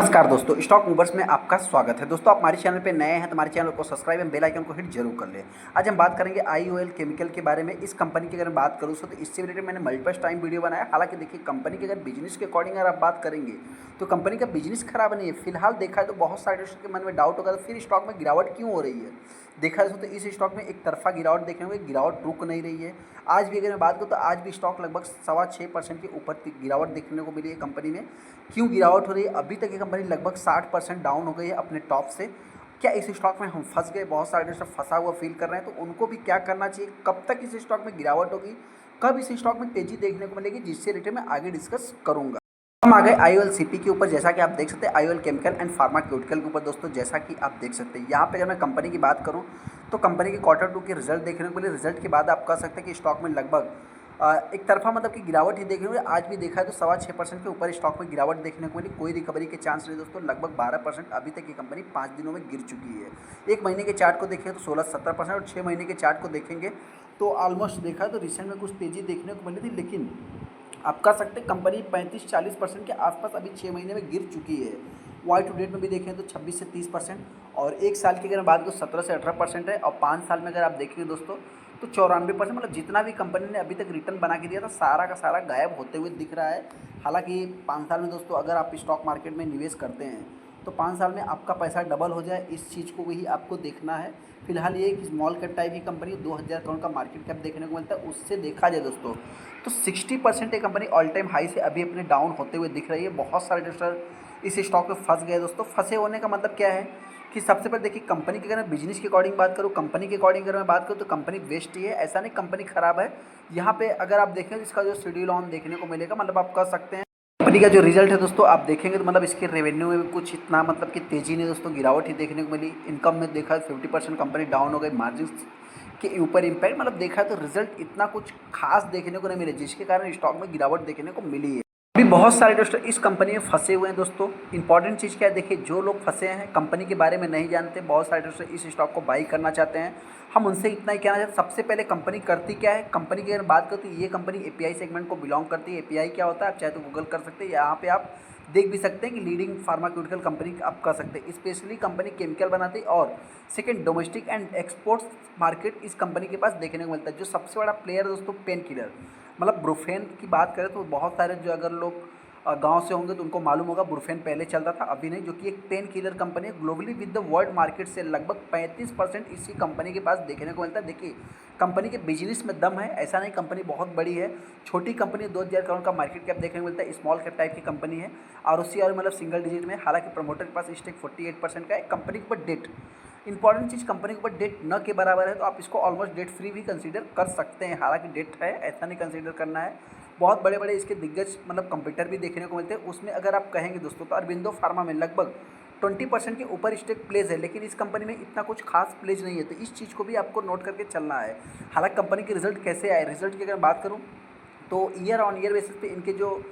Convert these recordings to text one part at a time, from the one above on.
नमस्कार दोस्तों, stock movers में आपका स्वागत है। दोस्तों, आप हमारे चैनल पे नए हैं तो हमारे चैनल को सब्सक्राइब एंड बेल आइकन को हिट जरूर कर लें। आज हम बात करेंगे आईओएल केमिकल के बारे में। इस कंपनी की अगर बात करूँ तो इससे रिलेटेड मैंने मल्टीपल टाइम वीडियो बनाया। हालांकि देखिए, कंपनी के अगर बिजनेस के अकॉर्डिंग अगर आप बात करेंगे तो कंपनी का बिजनेस खराब नहीं है। फिलहाल देखा है तो बहुत सारे इन्वेस्टर के मन में डाउट होगा तो फिर स्टॉक में गिरावट क्यों हो रही है। देखा जाए तो इस स्टॉक में एक तरफा गिरावट देखने को, गिरावट रुक नहीं रही है। आज भी अगर मैं बात करूँ तो आज भी स्टॉक लगभग 6.25% के ऊपर गिरावट देखने को मिली है कंपनी में। क्यों गिरावट हो रही है? अभी तक ये कंपनी लगभग 60% डाउन हो गई है अपने टॉप से। क्या इस स्टॉक में हम फंस गए? बहुत सारे इन्वेस्टर फंसा हुआ फील कर रहे हैं, तो उनको भी क्या करना चाहिए? कब तक इस स्टॉक में गिरावट होगी? कब इस स्टॉक में तेजी देखने को मिलेगी? जिससे रिलेटेड मैं आगे डिस्कस करूंगा। हम आ गए आईओएलसीपी के ऊपर। जैसा कि आप देख सकते हैं, आईओएल केमिकल एंड फार्माक्यूटिकल के ऊपर दोस्तों, जैसा कि आप देख सकते हैं यहाँ पे अगर मैं कंपनी की बात करूँ तो कंपनी के क्वार्टर 2 के रिजल्ट देखने को मिले। रिजल्ट के बाद आप कह सकते हैं कि स्टॉक में लगभग एक तरफा मतलब कि गिरावट ही देखने को मिली। आज भी देखा है तो 6.25% के ऊपर स्टॉक में गिरावट देखने को मिली। कोई रिकवरी के चांस नहीं दोस्तों। लगभग 12% अभी तक ये कंपनी 5 दिनों में गिर चुकी है। एक महीने के चार्ट को देखें तो 16-17% और 6 महीने के चार्ट को देखेंगे तो ऑलमोस्ट देखा है तो रिसेंट में कुछ तेज़ी देखने को मिली थी। लेकिन आप कह सकते हैं कंपनी 35-40% के आसपास अभी 6 महीने में गिर चुकी है। वाई टू डेट में भी देखें तो 26 से 30% और एक साल की अगर बात करें 17 से 18% है। और 5 साल में अगर आप देखेंगे दोस्तों तो 94%। मतलब जितना भी कंपनी ने अभी तक रिटर्न बना के दिया था सारा का सारा गायब होते हुए दिख रहा है। हालांकि 5 साल में दोस्तों अगर आप स्टॉक मार्केट में निवेश करते हैं तो 5 साल में आपका पैसा डबल हो जाए, इस चीज़ को ही आपको देखना है। फिलहाल ये एक स्मॉल कैप टाइप की कंपनी 2000 करोड़ का मार्केट कैप देखने को मिलता है। उससे देखा जाए दोस्तों तो 60% ये कंपनी ऑल टाइम हाई से अभी अपने डाउन होते हुए दिख रही है। बहुत सारे इन्वेस्टर इस स्टॉक में फंस गए दोस्तों। फंसे होने का मतलब क्या है कि सबसे पहले देखिए, कंपनी की अगर मैं बिजनेस के अकॉर्डिंग बात करूँ, कंपनी के अकॉर्डिंग अगर मैं बात करूँ तो कंपनी बेस्ट ही है। ऐसा नहीं कंपनी खराब है। यहाँ पे अगर आप देखें तो इसका जो शेड्यूल ऑन देखने को मिलेगा, मतलब आप कह सकते हैं कंपनी का जो रिजल्ट है दोस्तों आप देखेंगे तो मतलब इसके रेवेन्यू में भी कुछ इतना मतलब कि तेज़ी नहीं दोस्तों, गिरावट ही देखने को मिली। इनकम में देखा 50% कंपनी डाउन हो गई। मार्जिन के ऊपर इम्पैक्ट मतलब देखा तो रिजल्ट इतना कुछ खास देखने को नहीं मिले, जिसके कारण स्टॉक में गिरावट देखने को मिली है। अभी बहुत सारे इन्वेस्टर इस कंपनी में फंसे हुए हैं दोस्तों। इंपॉर्टेंट चीज़ क्या है, देखिए जो लोग फंसे हैं कंपनी के बारे में नहीं जानते, बहुत सारे इन्वेस्टर इस स्टॉक को बाई करना चाहते हैं। हम उनसे इतना ही कहना चाहते हैं, सबसे पहले कंपनी करती क्या है। कंपनी की अगर बात करें तो ये कंपनी एपीआई सेगमेंट को बिलोंग करती है। एपीआई क्या होता है आप चाहे तो गूगल कर सकते हैं, यहाँ पे आप देख भी सकते हैं कि लीडिंग फार्माक्यूटिकल कंपनी आप कह सकते हैं। स्पेशली कंपनी केमिकल बनाती है और second domestic and exports market इस कंपनी के पास देखने को मिलता है। जो सबसे बड़ा प्लेयर है दोस्तों पेन किलर, मतलब ब्रुफेन की बात करें तो बहुत सारे जो अगर लोग गांव से होंगे तो उनको मालूम होगा ब्रुफेन पहले चलता था, अभी नहीं, जो कि एक पेन किलर कंपनी है। Globally with the world market से लगभग 35% इसी कंपनी के पास देखने को मिलता है। देखिए कंपनी के बिजनेस में दम है, ऐसा नहीं कंपनी बहुत बड़ी है। छोटी कंपनी 2000 करोड़ का मार्केट कैप देखने को मिलता है। स्मॉल कैप टाइप की कंपनी है और उसी और मतलब सिंगल डिजिट में। हालांकि प्रमोटर के पास स्टेक 48% का है। कंपनी के ऊपर डेट, इंपॉर्टेंट चीज़, कंपनी के ऊपर डेट न के बराबर है, तो आप इसको ऑलमोस्ट डेट फ्री भी कंसीडर कर सकते हैं। हालांकि डेट है, ऐसा नहीं कंसीडर करना है। बहुत बड़े बड़े इसके दिग्गज मतलब कंप्यूटर भी देखने को मिलते हैं। उसमें अगर आप कहेंगे दोस्तों तो अरबिंदो फार्मा में लगभग 20% के ऊपर स्टेक प्लेज है, लेकिन इस कंपनी में इतना कुछ खास प्लेज नहीं है। तो इस चीज़ को भी आपको नोट करके चलना है। हालांकि कंपनी के रिजल्ट कैसे आए, रिजल्ट की अगर बात करूँ तो ईयर ऑन ईयर बेसिस पे इनके जो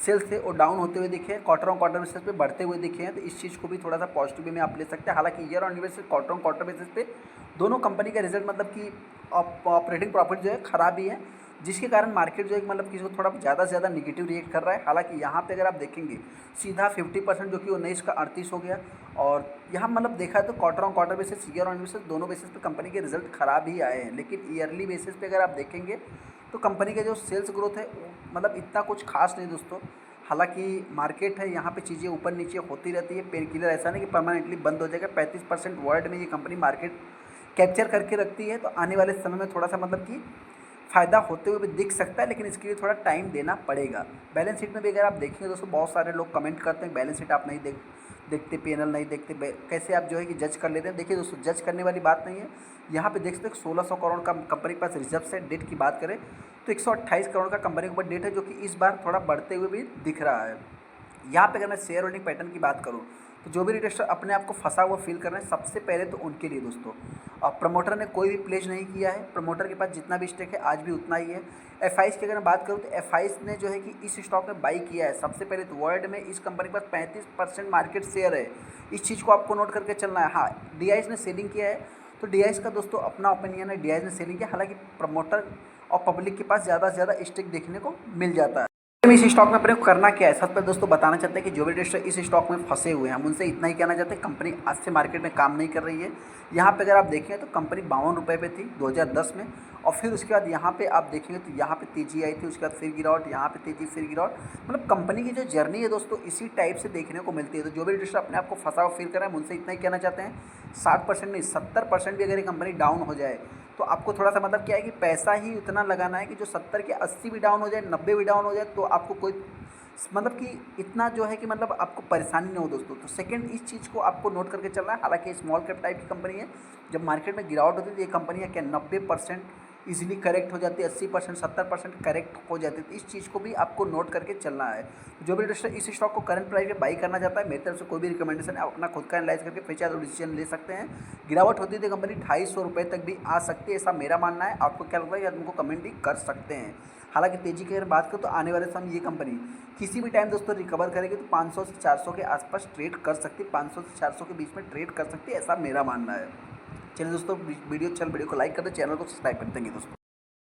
सेल्स थे वो डाउन होते हुए दिखे हैं, क्वार्टर ऑन क्वार्टर बेसिस पे बढ़ते हुए दिखे हैं। तो इस चीज़ को भी थोड़ा सा पॉजिटिव वे में आप ले सकते हैं। हालांकि year on year basis, quarter on quarter basis पे दोनों कंपनी का रिजल्ट मतलब कि ऑपरेटिंग प्रॉफिट जो है खराब ही है, जिसके कारण मार्केट जो है मतलब किसी को थोड़ा ज़्यादा से ज़्यादा निगेटिव रिएक्ट कर रहा है। हालांकि यहाँ पे अगर आप देखेंगे सीधा 50% जो कि 19 का 38 हो गया। और यहाँ मतलब देखा है तो quarter on quarter basis, year on basis, दोनों बेसिस पे कंपनी के रिजल्ट खराब ही आए हैं। लेकिन ईयरली बेसिस पे अगर आप देखेंगे तो कंपनी का जो सेल्स ग्रोथ है वो मतलब इतना कुछ खास नहीं दोस्तों। हालांकि मार्केट है, यहाँ पे चीज़ें ऊपर नीचे होती रहती है। पेन किलर ऐसा नहीं कि परमानेंटली बंद हो जाएगा। 35% वर्ल्ड में ये कंपनी मार्केट कैप्चर करके रखती है। तो आने वाले समय में थोड़ा सा मतलब कि फ़ायदा होते हुए भी दिख सकता है, लेकिन इसके लिए थोड़ा टाइम देना पड़ेगा। बैलेंस शीट में भी अगर आप देखेंगे दोस्तों, बहुत सारे लोग कमेंट करते हैं बैलेंस शीट आप नहीं देखते, पीएनएल नहीं देखते, कैसे आप जो है कि जज कर लेते हैं। देखिए दोस्तों, जज करने वाली बात नहीं है। यहाँ पे देख सकते हैं 1600 करोड़ का कंपनी के पास रिजर्व है। डेट की बात करें तो 128 करोड़ का कंपनी के ऊपर डेट है, जो कि इस बार थोड़ा बढ़ते हुए भी दिख रहा है। यहाँ पे अगर मैं शेयर होल्डिंग पैटर्न की बात करूँ तो जो भी इन्वेस्टर अपने आप को फंसा हुआ फील कर रहे हैं, सबसे पहले तो उनके लिए दोस्तों, अब प्रमोटर ने कोई भी प्लेज नहीं किया है। प्रमोटर के पास जितना भी स्टेक है आज भी उतना ही है। एफआईस की अगर मैं बात करूँ तो एफआईस ने जो है कि इस स्टॉक में बाई किया है। सबसे पहले तो वर्ल्ड में इस कंपनी के पास 35% मार्केट शेयर है। इस चीज़ को आपको नोट करके चलना है। हाँ, डीआईएस ने सेलिंग किया है, तो डीआईएस का दोस्तों अपना ओपिनियन है, डीआईएस ने सेलिंग किया। हालांकि प्रमोटर और पब्लिक के पास ज़्यादा से ज़्यादा स्टेक देखने को मिल जाता है। में इस स्टॉक में अपने को करना क्या है, सबसे पहले दोस्तों बताना चाहते हैं कि जो भी इन्वेस्टर इस स्टॉक में फंसे हुए हैं हम उनसे इतना ही कहना चाहते हैं, कंपनी आज से मार्केट में काम नहीं कर रही है। यहाँ पे अगर आप देखेंगे तो कंपनी 52 रुपये पे थी 2010 में, और फिर उसके बाद यहाँ पे आप देखेंगे तो यहाँ पे तेजी आई थी, उसके बाद फिर गिरावट, यहाँ पे तेजी फिर गिरावट। मतलब कंपनी की जो जर्नी है दोस्तों इसी टाइप से देखने को मिलती है। तो जो भी इन्वेस्टर अपने आप को फंसा हुआ फील कर रहे हैं हम उनसे इतना ही कहना चाहते हैं, 60% नहीं 70% भी अगर ये कंपनी डाउन हो जाए तो आपको थोड़ा सा मतलब क्या है कि पैसा ही उतना लगाना है कि जो 70 के 80 भी डाउन हो जाए, 90 भी डाउन हो जाए, तो आपको कोई मतलब कि इतना जो है कि मतलब आपको परेशानी ना हो दोस्तों। तो सेकंड इस चीज़ को आपको नोट करके चलना है। हालांकि स्मॉल कैप टाइप की कंपनी है, जब मार्केट में गिरावट होती है तो ये कंपनियाँ क्या 90% इजीली करेक्ट हो जाती है, 80% 70% करेक्ट हो जाती है। तो इस चीज़ को भी आपको नोट करके चलना है। जो भी इन्वेस्टर इस स्टॉक को करंट प्राइस में बाई करना चाहता है, मेरी तरफ से कोई भी रिकमेंडेशन है, आप अपना खुद का एनालाइज करके फिर चाहे तो डिसीजन ले सकते हैं। गिरावट होती है तो कंपनी 250 रुपये तक भी आ सकती है, ऐसा मेरा मानना है। आपको क्या लगता है कि आप उनको कमेंट भी कर सकते हैं। हालांकि तेजी की अगर बात करें तो आने वाले समय ये कंपनी किसी भी टाइम दोस्तों रिकवर करेगी तो 500 से 400 के आसपास ट्रेड कर सकती है, 500 से 400 के बीच में ट्रेड कर सकती है, ऐसा मेरा मानना है। चलिए दोस्तों, वीडियो को लाइक कर दें, चैनल को सब्सक्राइब कर देंगे दोस्तों।